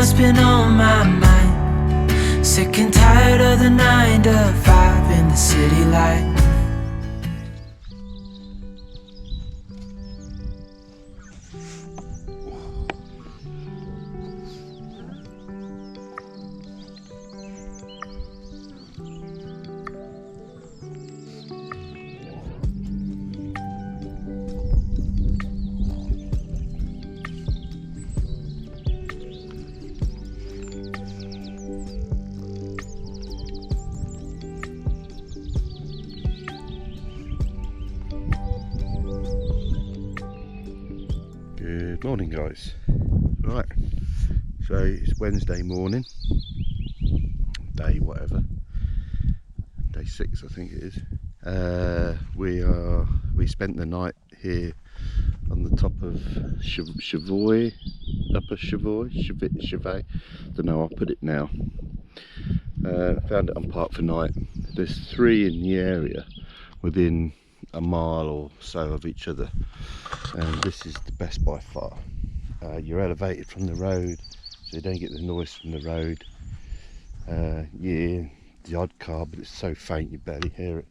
what's been on my mind. Sick and tired of the 9 to 5 in the city light. Good morning, guys. Right, so it's Wednesday morning, day whatever, day 6 I think it is. We spent the night here on the top of Cheviot, upper Cheviot, don't know, I'll put it now. Found it on Park for Night. There's 3 in the area within a mile or so of each other, and this is the best by far. You're elevated from the road, so you don't get the noise from the road. Yeah, the odd car, but it's so faint you barely hear it.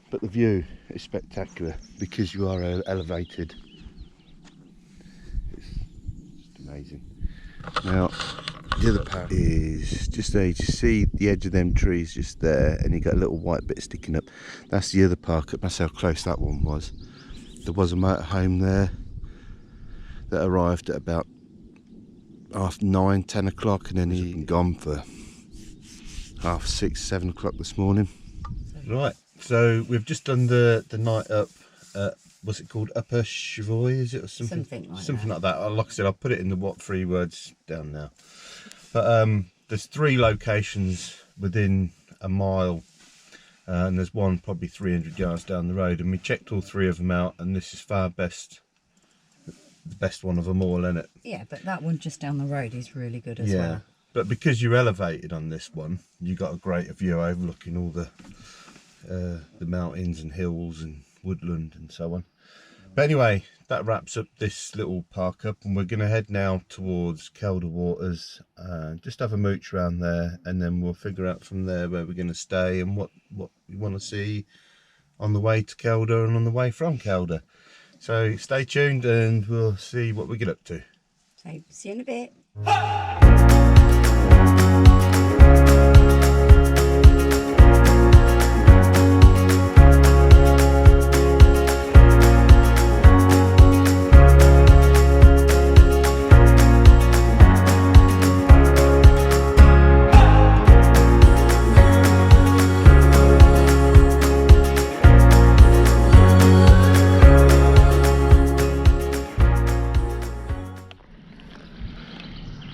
But the view is spectacular because you are elevated. It's just amazing. Now, the other part is just there. You just see the edge of them trees just there, and you got a little white bit sticking up. That's the other park up. That's how close that one was. There was a motorhome there that arrived at about 9:30, 10 o'clock, and then he'd been gone for 6:30, 7 o'clock this morning. Right, so we've just done the night up at, what's it called, Upper Cheviot, is it, or something? Something like that. Like I said, I'll put it in the 3 words down now. But there's 3 locations within a mile, and there's one probably 300 yards down the road, and we checked all 3 of them out, and this is far best, the best one of them all, isn't it? Yeah, but that one just down the road is really good as well. But because you're elevated on this one, you got a greater view overlooking all the mountains and hills and woodland and so on. But anyway, that wraps up this little park up, and we're going to head now towards Kielder Waters, just have a mooch around there, and then we'll figure out from there where we're going to stay and what we want to see on the way to Kielder and on the way from Kielder. So stay tuned and we'll see what we get up to. So see you in a bit.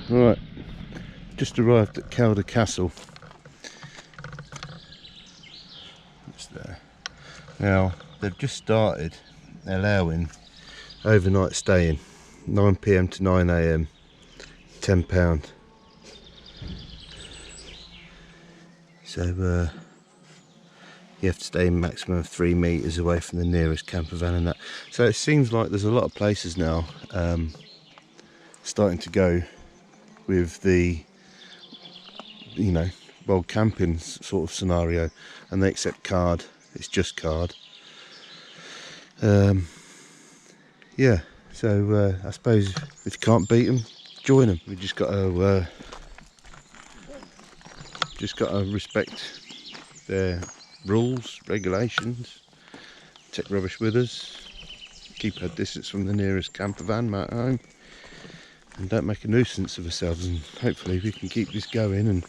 Right, just arrived at Kielder Castle. It's there. Now, they've just started allowing overnight staying, 9 PM to 9 AM, £10. So you have to stay a maximum of 3 metres away from the nearest camper van and that. So it seems like there's a lot of places now starting to go with the, you know, wild camping sort of scenario, and they accept card. It's just card. Yeah, so I suppose if you can't beat them, join them. We just got to respect their rules, regulations, take rubbish with us, keep our distance from the nearest camper van, motorhome, and don't make a nuisance of ourselves, and hopefully we can keep this going and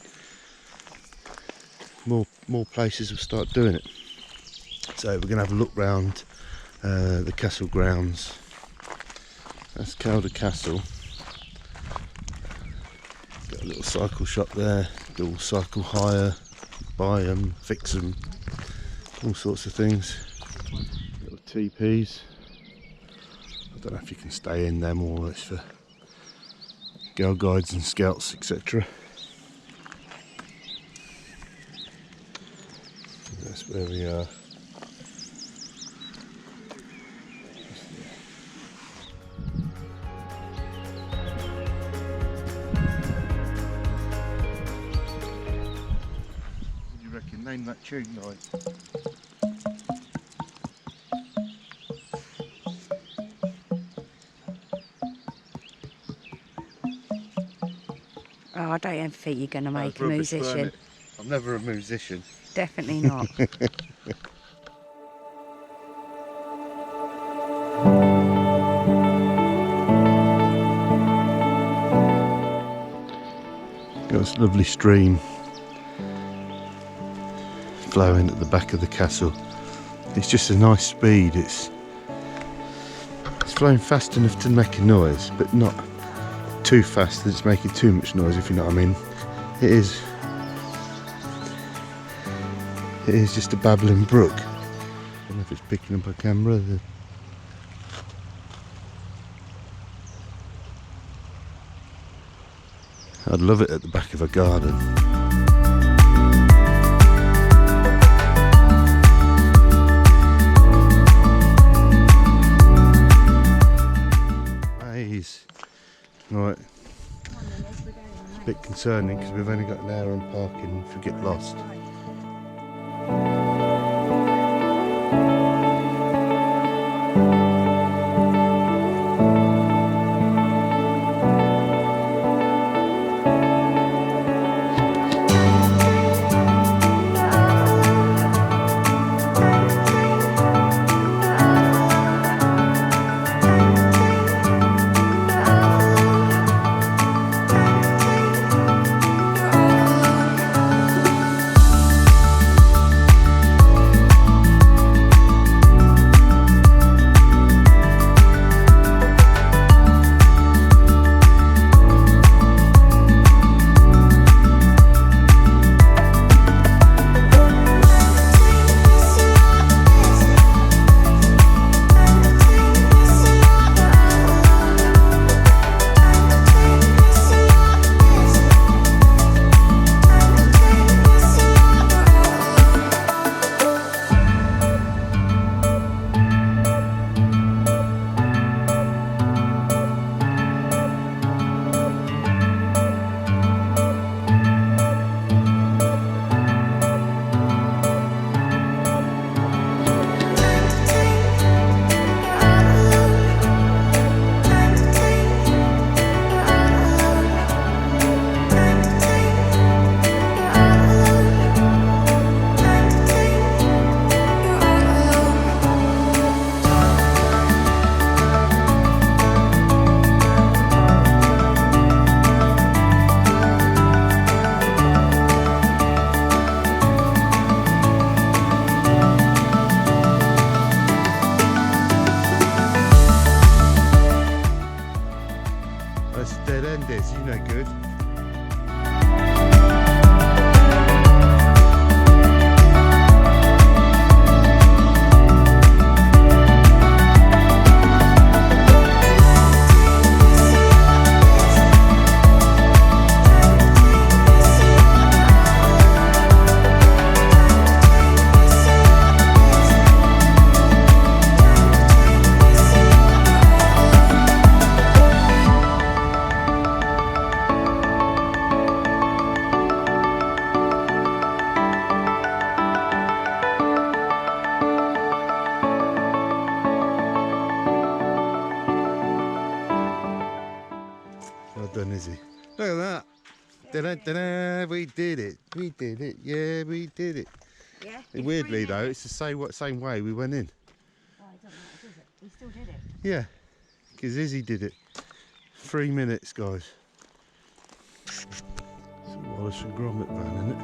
more places will start doing it. So we're going to have a look round the castle grounds. That's Kielder Castle. Got a little cycle shop there, do all cycle hire, buy them, fix them, all sorts of things. Little teepees. I don't know if you can stay in them, or it's for Girl Guides and Scouts, etc. That's where we are. name that tune, guys. Oh, I don't ever think you're going to make That's a rubbish, weren't musician. it? I'm never a musician. Definitely not. Got this lovely stream flowing at the back of the castle. It's just a nice speed. It's flowing fast enough to make a noise, but not too fast that it's making too much noise, if you know what I mean. It is just a babbling brook. I don't know if it's picking up a camera. I'd love it at the back of a garden. Right, a bit concerning because we've only got an hour on parking if we get lost. Done, is he? Look at that. Da-da-da-da, we did it. We did it. Yeah, we did it. Yeah. Weirdly though, it's the same way we went in. Oh, it doesn't matter, does it? We still did it. Yeah, because Izzy did it. 3 minutes, guys. It's a Wallace and Gromit van, isn't it?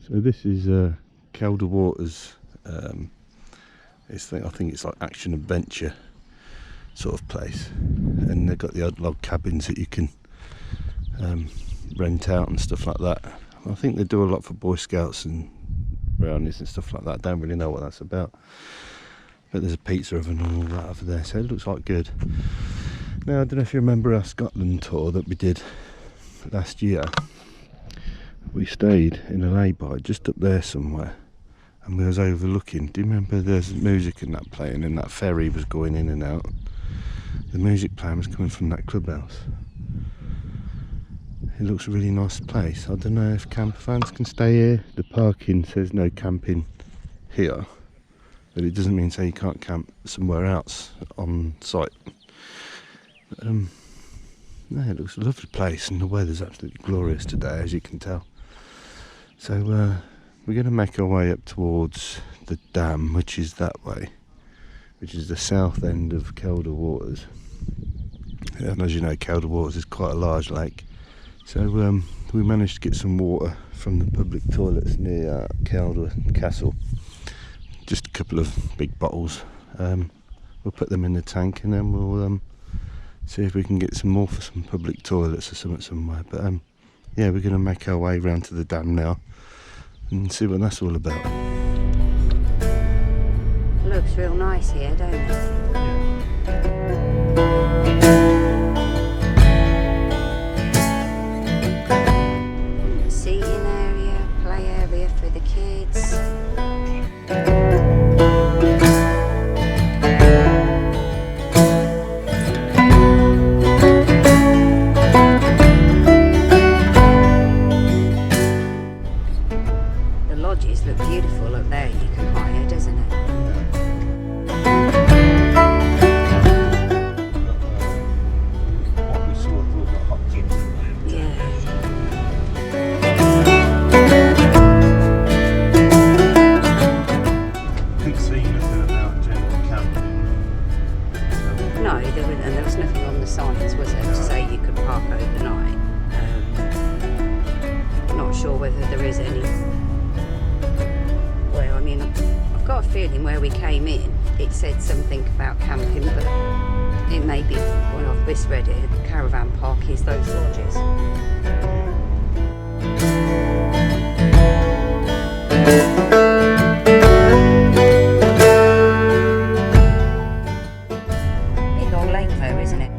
So this is Kielder Waters. I think it's like action adventure sort of place, and they've got the odd log cabins that you can rent out and stuff like that. I think they do a lot for Boy Scouts and brownies and stuff like that. I don't really know what that's about, But there's a pizza oven and all that over there, so it looks like good. Now, I don't know if you remember our Scotland tour that we did last year. We stayed in a lay-by just up there somewhere, and we was overlooking. Do you remember there's music and that playing, and that ferry was going in and out? The music playing was coming from that clubhouse. It looks a really nice place. I don't know if camper fans can stay here. The parking says no camping here, but it doesn't mean say you can't camp somewhere else on site. No, it looks a lovely place, and the weather's absolutely glorious today, as you can tell. So we're going to make our way up towards the dam, which is that way, which is the south end of Kielder Waters. And as you know, Kielder Waters is quite a large lake. So we managed to get some water from the public toilets near Kielder Castle. Just a couple of big bottles. We'll put them in the tank, and then we'll see if we can get some more for some public toilets or something somewhere. But yeah, we're going to make our way round to the dam now and see what that's all about. Looks real nice here, don't it? Seating area, play area for the kids. The lodges look beautiful up there, you can hire, doesn't it? What we saw with all the hot tubs. Yeah. Couldn't see anything about general camping. No, there was nothing on the signs, was there, to say you could park overnight. Not sure whether there is any. Well, I mean, I've got a feeling where we came in, it said something about camping, but it may be, when I've misread it, the caravan park is those lodges. Big old lake though, isn't it?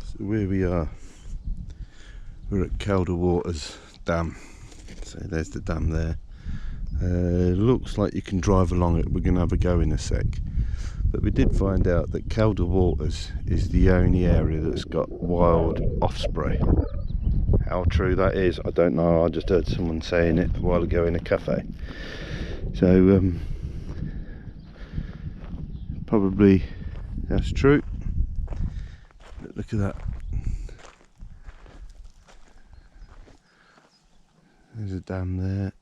So where we are, we're at Kielder Waters Dam. So there's the dam there. Looks like you can drive along it. We're going to have a go in a sec. But we did find out that Kielder Waters is the only area that's got wild osprey. How true that is, I don't know. I just heard someone saying it a while ago in a cafe. So probably that's true. But look at that. There's a dam there.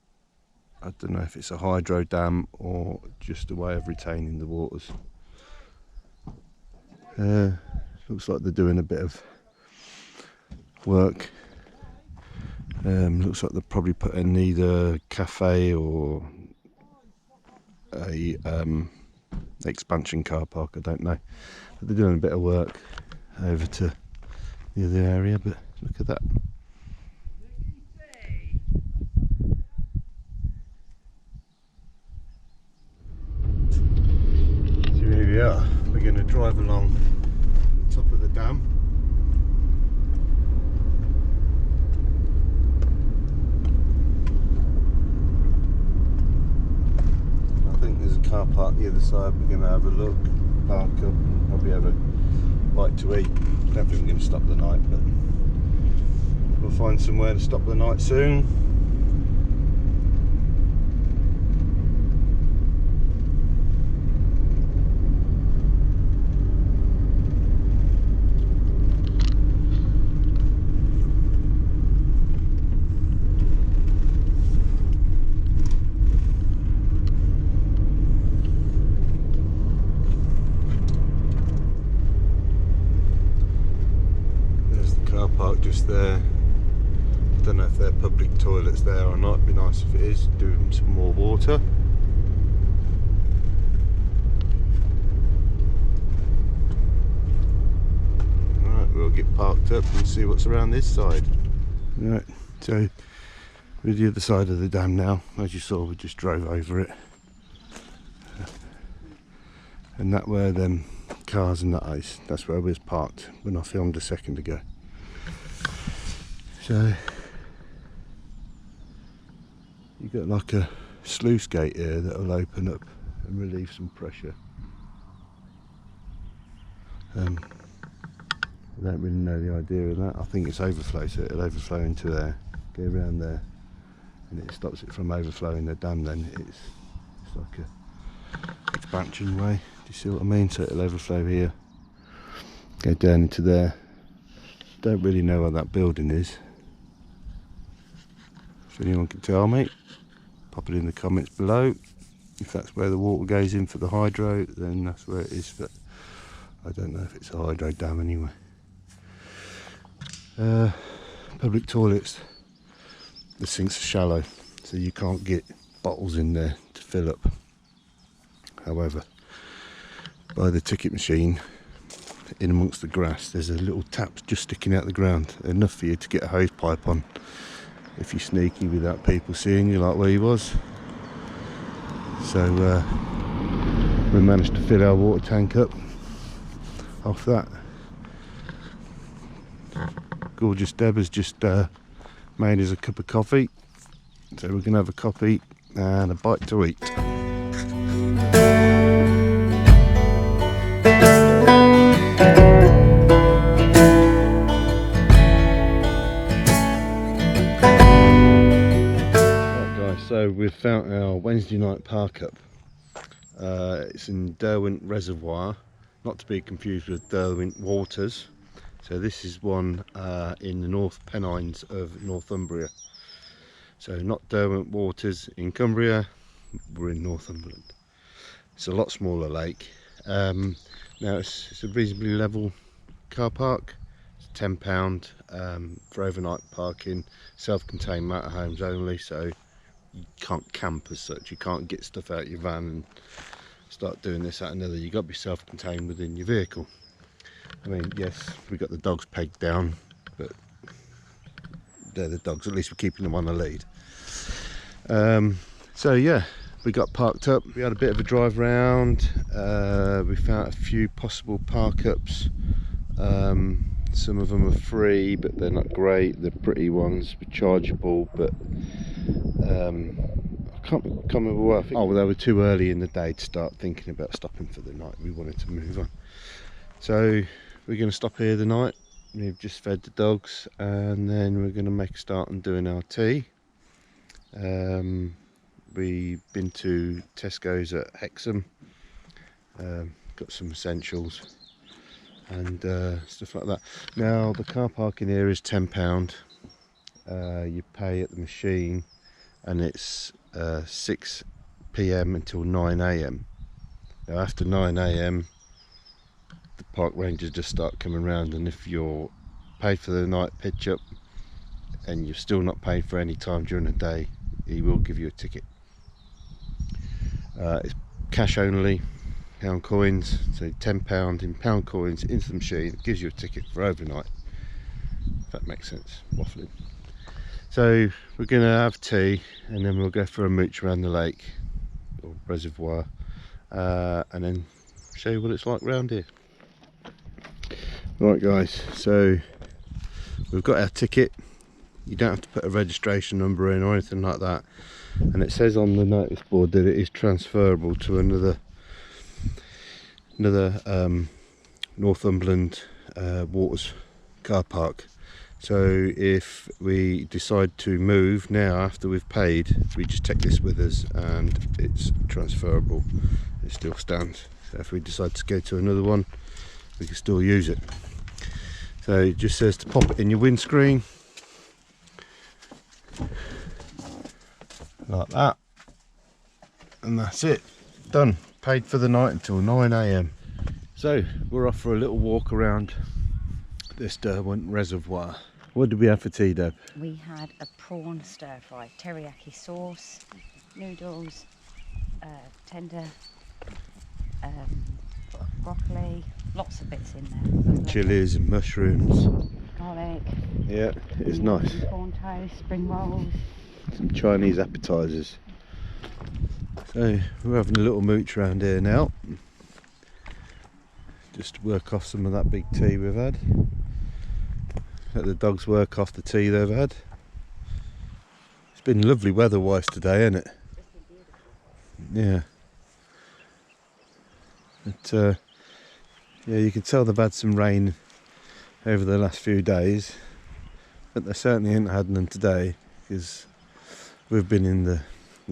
I don't know if it's a hydro dam or just a way of retaining the waters. Looks like they're doing a bit of work. Looks like they're probably putting either a cafe or a expansion car park, I don't know. But they're doing a bit of work over to the other area, but look at that. So here we are. We're going to drive along the top of the dam. I think there's a car park the other side. We're going to have a look, park up, and probably have a bite to eat. I don't think we're going to stop the night, but we'll find somewhere to stop the night soon. Park just there. Don't know if they're public toilets there or not. It'd be nice if it is. Do them some more water. Alright, we'll get parked up and see what's around this side. Right, so we're the other side of the dam now. As you saw, we just drove over it. And that where them cars and that ice, that's where we was parked when I filmed a second ago. So you've got like a sluice gate here that will open up and relieve some pressure. I don't really know the idea of that. I think it's overflow, so it'll overflow into there, go around there, and it stops it from overflowing the dam. Then it's like a expansion way. Do you see what I mean? So it'll overflow here, go down into there. Don't really know what that building is. If anyone can tell me, pop it in the comments below. If that's where the water goes in for the hydro, then that's where it is. But I don't know if it's a hydro dam anyway. Public toilets, the sinks are shallow, so you can't get bottles in there to fill up. However, by the ticket machine, in amongst the grass, there's a little tap just sticking out the ground, enough for you to get a hose pipe on if you're sneaky without people seeing you, like where he was. So we managed to fill our water tank up off that. Gorgeous Deb has just made us a cup of coffee, so we're going to have a coffee and a bite to eat. So we've found our Wednesday night park up. It's in Derwent Reservoir, not to be confused with Derwent Waters. So this is one in the North Pennines of Northumbria. So not Derwent Waters in Cumbria, we're in Northumberland. It's a lot smaller lake. Now it's a reasonably level car park. It's £10 for overnight parking, self-contained motorhomes only, so you can't camp as such. You can't get stuff out your van and start doing this, that and another. You've got to be self-contained within your vehicle. I mean, yes, we've got the dogs pegged down, but they're the dogs. At least we're keeping them on a lead. So yeah, we got parked up. We had a bit of a drive around. We found a few possible park-ups. Some of them are free, but they're not great. They're pretty ones, rechargeable, but I can't remember where I think. Oh, well, they were too early in the day to start thinking about stopping for the night. We wanted to move on. So we're going to stop here the night. We've just fed the dogs, and then we're going to make a start on doing our tea. We've been to Tesco's at Hexham, got some essentials and stuff like that. Now the car parking here is £10. You pay at the machine, and it's 6 PM until 9 AM. Now after 9 AM the park rangers just start coming around, and if you're paid for the night pitch up and you're still not paid for any time during the day, he will give you a ticket. It's cash only, pound coins, so £10 in pound coins into the machine. It gives you a ticket for overnight, if that makes sense. Waffling. So we're going to have tea, and then we'll go for a mooch around the lake or reservoir, and then show you what it's like around here. Right guys, so we've got our ticket. You don't have to put a registration number in or anything like that, and it says on the notice board that it is transferable to another Northumberland Waters car park. So if we decide to move now after we've paid, we just take this with us and it's transferable. It still stands. So if we decide to go to another one, we can still use it. So it just says to pop it in your windscreen like that, and that's it, done. Paid for the night until 9 AM. So we're off for a little walk around this Derwent Reservoir. What did we have for tea, Deb? We had a prawn stir fry, teriyaki sauce, noodles, tender, broccoli, lots of bits in there. Chilies and mushrooms. Garlic. Yeah, it's nice. Corn toast, spring rolls. Some Chinese appetizers. So we're having a little mooch around here now. Just to work off some of that big tea we've had. Let the dogs work off the tea they've had. It's been lovely weather-wise today, hasn't it? Yeah. But yeah, you can tell they've had some rain over the last few days, but they certainly ain't had none today because we've been in the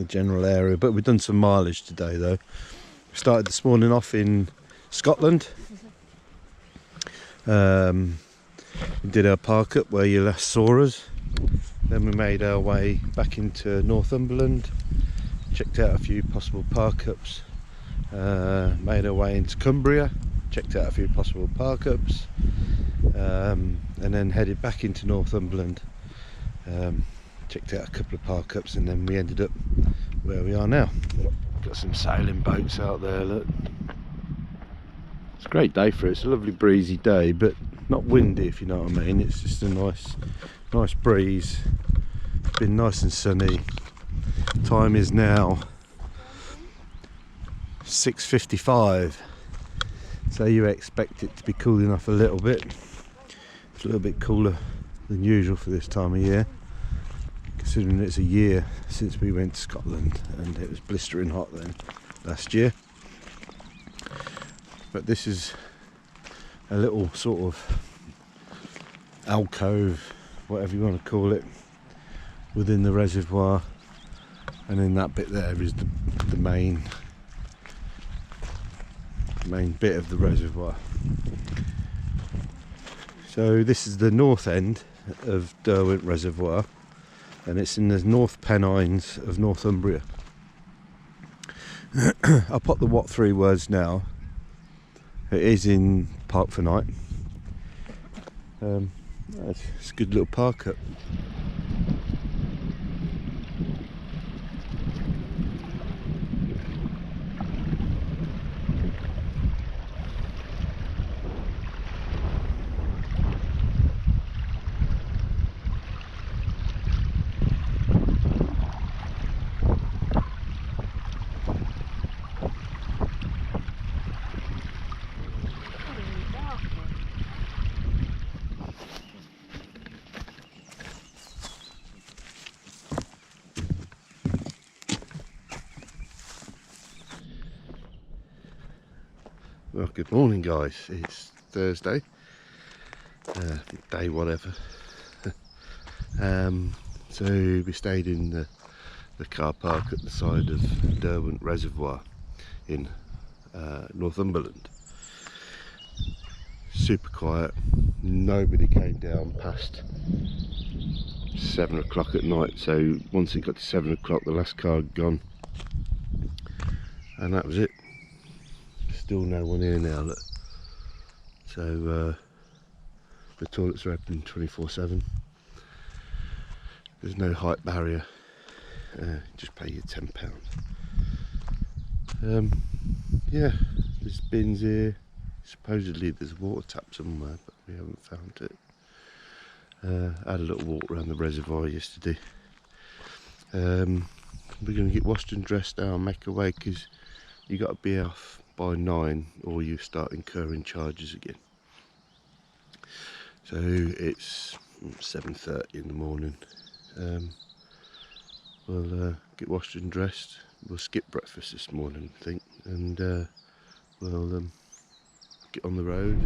general area. But we've done some mileage today though. We started this morning off in Scotland. We did our park up where you last saw us. Then we made our way back into Northumberland, checked out a few possible park ups, made our way into Cumbria, checked out a few possible park ups, and then headed back into Northumberland, checked out a couple of park ups, and then we ended up where we are now. Got some sailing boats out there, look. It's a great day for it. It's a lovely breezy day, but not windy, if you know what I mean. It's just a nice breeze. It's been nice and sunny. Time is now 6:55, so you expect it to be cooling off a little bit. It's a little bit cooler than usual for this time of year, considering it's a year since we went to Scotland and it was blistering hot then last year. But this is a little sort of alcove, whatever you want to call it, within the reservoir, and in that bit there is the main bit of the reservoir. So this is the north end of Derwent Reservoir, and it's in the North Pennines of Northumbria. I'll pop the what 3 words now. It is in Park for Night. It's a good little park up. Well, good morning guys, it's Thursday, day whatever. So we stayed in the car park at the side of Derwent Reservoir in Northumberland. Super quiet, nobody came down past 7 o'clock at night, so once it got to 7 o'clock the last car had gone, and that was it. Still no one here now, look. So the toilets are open 24/7. There's no height barrier. Just pay your £10. Yeah, there's bins here. Supposedly there's a water tap somewhere, but we haven't found it. I had a little walk around the reservoir yesterday. We're going to get washed and dressed now and make our way, because you got to be off by 9 or you start incurring charges again. So it's 7:30 in the morning. We'll get washed and dressed. We'll skip breakfast this morning, I think, and we'll get on the road.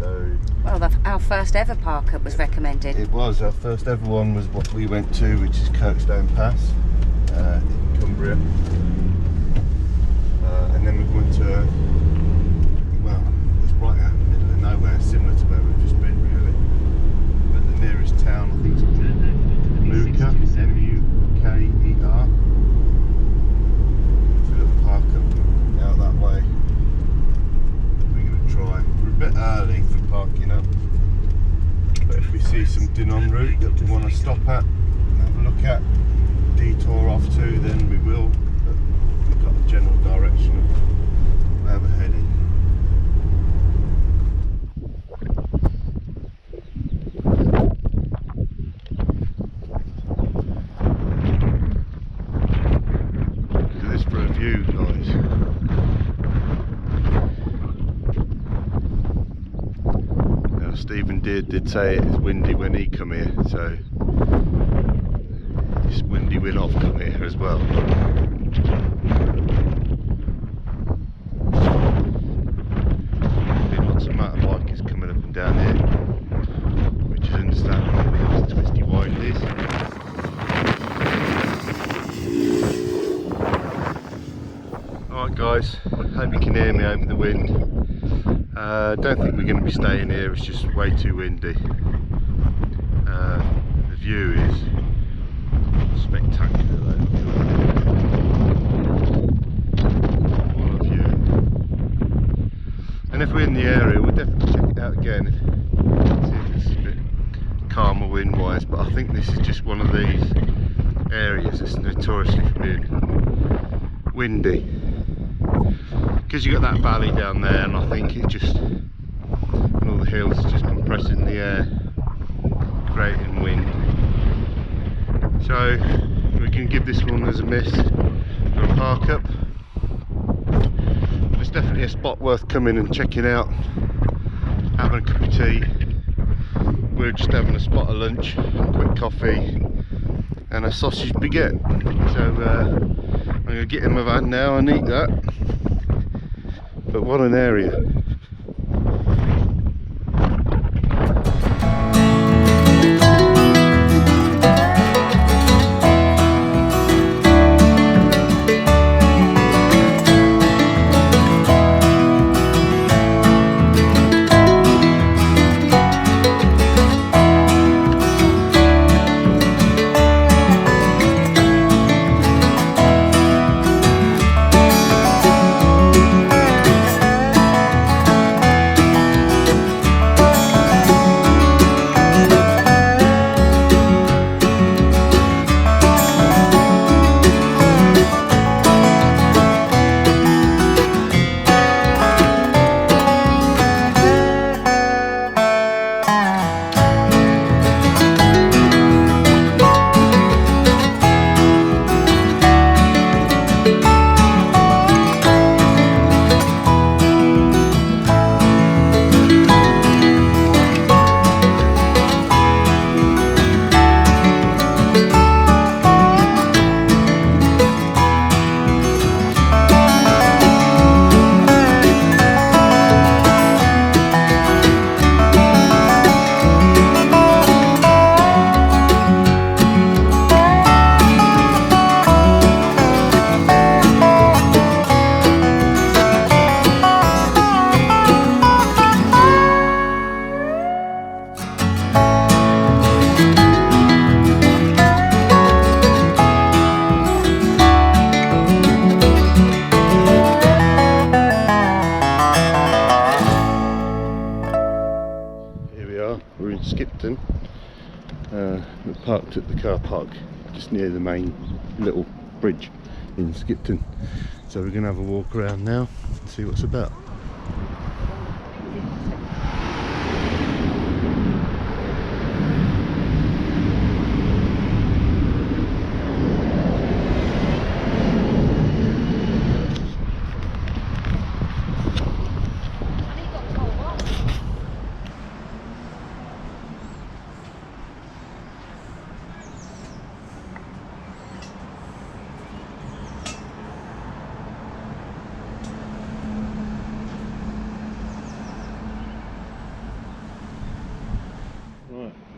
So Well, our first ever park up was recommended. it was, our first ever one was what we went to, which is Kirkstone Pass in Cumbria. And then we went to, well, it was right out in the middle of nowhere, similar to where we've just been really. But the nearest town, I think, is Muker, M-U-K-E-R. It's a little park up out that way. We're going to try. We're a bit early for parking up. But if we see something en route that we want to stop at, have a look at, detour off to, then we will. But we've got the general direction of where we're heading. Look at this for a view, guys. Now Stephen did say it's windy when he come here, so it's windy when I've come here as well. Lots of motorbikers coming up and down here, which is understandable because the twisty wind is. Alright guys, hope you can hear me over the wind. Don't think we're going to be staying here, it's just way too windy. The view is spectacular though. What a view. And if we're in the area, we'll definitely check it out again. See if it's a bit calmer wind wise, but I think this is just one of these areas that's notoriously for being windy. Because you've got that valley down there, and I think it just, and all the hills are just compressing the air, creating wind. So we can give this one as a miss for a park up. There's definitely a spot worth coming and checking out, having a cup of tea. We're just having a spot of lunch, a quick coffee and a sausage baguette. So I'm going to get in my van now and eat that. But what an area. We're in Skipton. We're parked at the car park just near the main little bridge in Skipton. So we're going to have a walk around now and see what's about.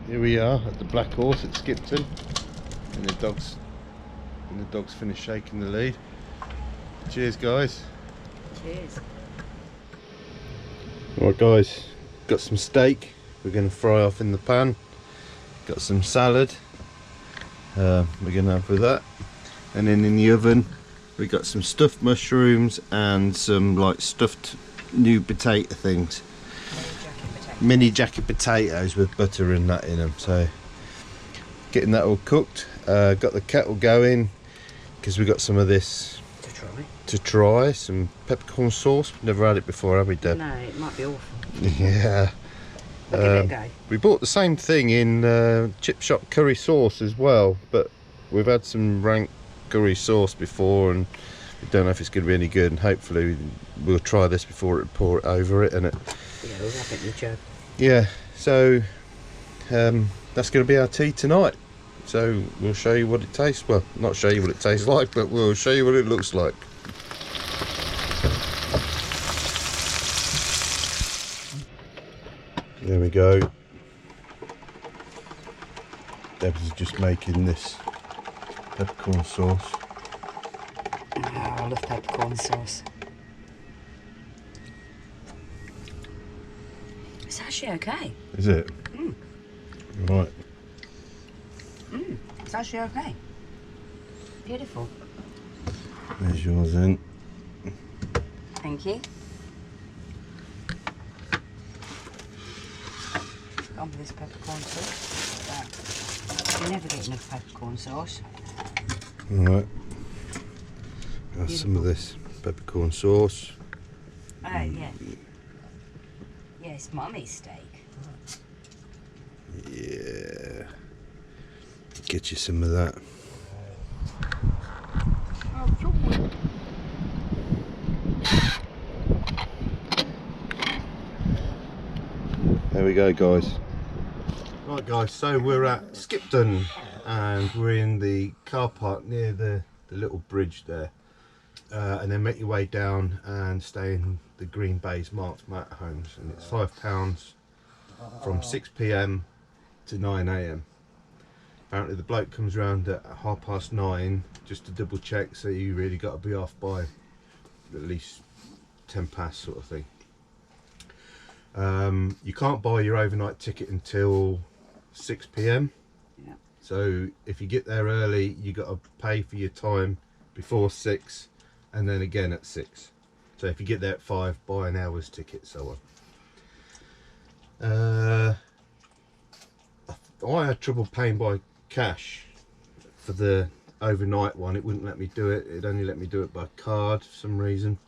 here we are at the Black Horse at Skipton, and the dogs finished shaking the lead. Cheers, guys. Cheers. Right, guys, got some steak we're going to fry off in the pan. Got some salad we're going to have with that, and then in the oven we got some stuffed mushrooms and some like stuffed new potato things, mini jacket potatoes with butter and that in them. So getting that all cooked. Got the kettle going because we got some of this to try some peppercorn sauce. Never had it before, have we, Deb? No, it might be awful. Yeah. Give it a go. We bought the same thing in chip shop curry sauce as well, but we've had some rank curry sauce before and we don't know if it's going to be any good, and hopefully we'll try this before it pour it over it. And it, Yeah, we'll have it in the jug. yeah, so that's going to be our tea tonight. So we'll show you what it tastes, well, not show you what it tastes like, but we'll show you what it looks like. There we go. Debs is just making this peppercorn sauce. Oh, I love peppercorn sauce. It's actually okay. Is it? Mm. Right. It's actually okay. Beautiful. There's yours then. Thank you. On with this peppercorn sauce. Like that. You never get enough peppercorn sauce. Alright. Got some of this peppercorn sauce. Oh, yeah. Yeah, it's mummy's steak. Yeah. Get you some of that. There we go, guys. Right, guys, so we're at Skipton and we're in the car park near the little bridge there, and then make your way down and stay in the Green Bay's marked mat homes, and it's £5 from 6 PM to 9 AM. Apparently the bloke comes round at 9:30 just to double check, so you really got to be off by at least 10 past sort of thing. You can't buy your overnight ticket until 6 PM. Yeah. So if you get there early, you got to pay for your time before 6 and then again at 6. So if you get there at 5, buy an hour's ticket, so on. I had trouble paying by cash for the overnight one. It wouldn't let me do it. It only let me do it by card for some reason.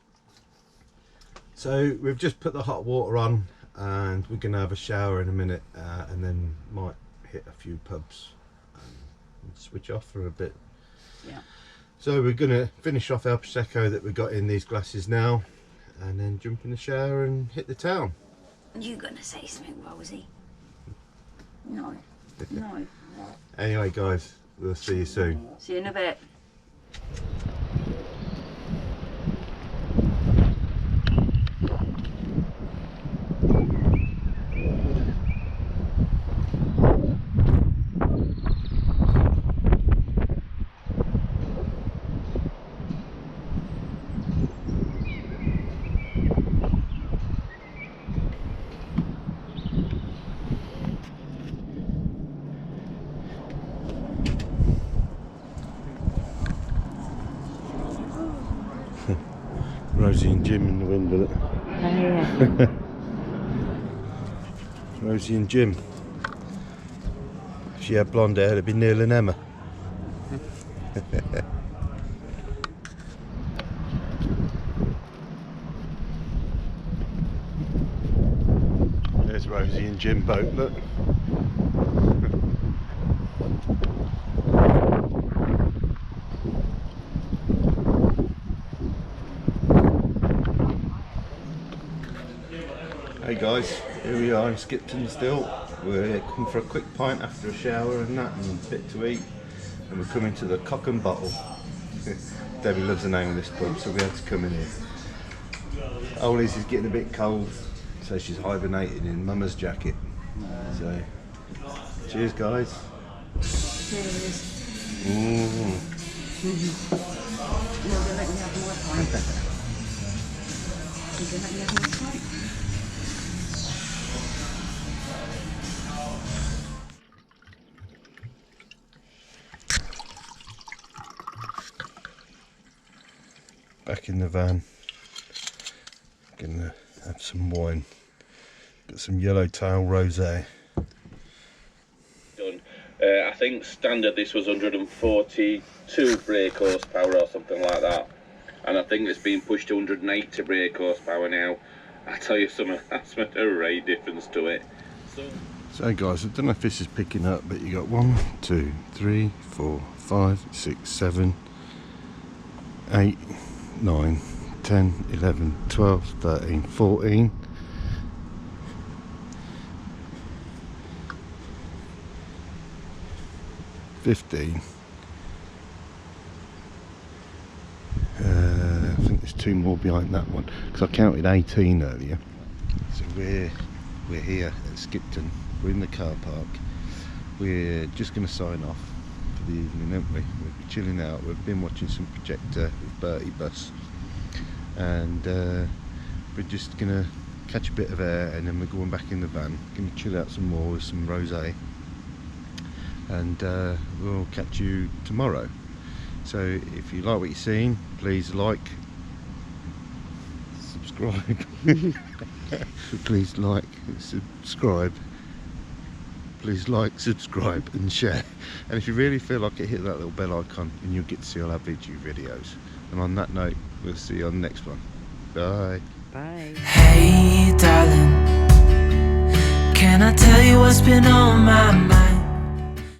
So we've just put the hot water on and we're gonna have a shower in a minute, and then might hit a few pubs and switch off for a bit. Yeah. So we're gonna finish off our prosecco that we got in these glasses now, and then jump in the shower and hit the town. You gonna say something, Rosie? No. No. Anyway, guys, we'll see you soon. See you in a bit. Rosie and Jim in the window. Look. Oh, yeah. Rosie and Jim. If she had blonde hair, it'd be Neil and Emma. There's Rosie and Jim boat, look. Hey guys, here we are in Skipton still. We're coming for a quick pint after a shower and that, and a bit to eat, and we're coming to the Cock and Bottle. Debbie loves the name of this pub, so we had to come in here. Ollie's is getting a bit cold, so she's hibernating in Mama's jacket. So Cheers, guys. Cheers. Mm. You're going to let me have more time. You're going to let me have more time. Back in the van. Gonna have some wine. Got some yellowtail rosé. Done. I think standard this was 142 brake horsepower or something like that, and I think it's been pushed to 180 brake horsepower now. I tell you something, that's made a great difference to it. So guys, I don't know if this is picking up, but you got 1, 2, 3, 4, 5, 6, 7, 8, 9, 10, 11, 12, 13, 14. 15. I think there's 2 more behind that one because I counted 18 earlier. So we're here at Skipton. We're in the car park. We're just going to sign off for the evening, aren't we? We're chilling out. We've been watching some projector with Bertie Bus, and we're just going to catch a bit of air, and then we're going back in the van. Going to chill out some more with some rosé, and we'll catch you tomorrow. So if you like what you're seeing, please like, subscribe. Please like, subscribe. Please like, subscribe and share. And if you really feel like it, hit that little bell icon and you'll get to see all our videos. And on that note, we'll see you on the next one. Bye. Bye. Hey darling, can I tell you what's been on my mind?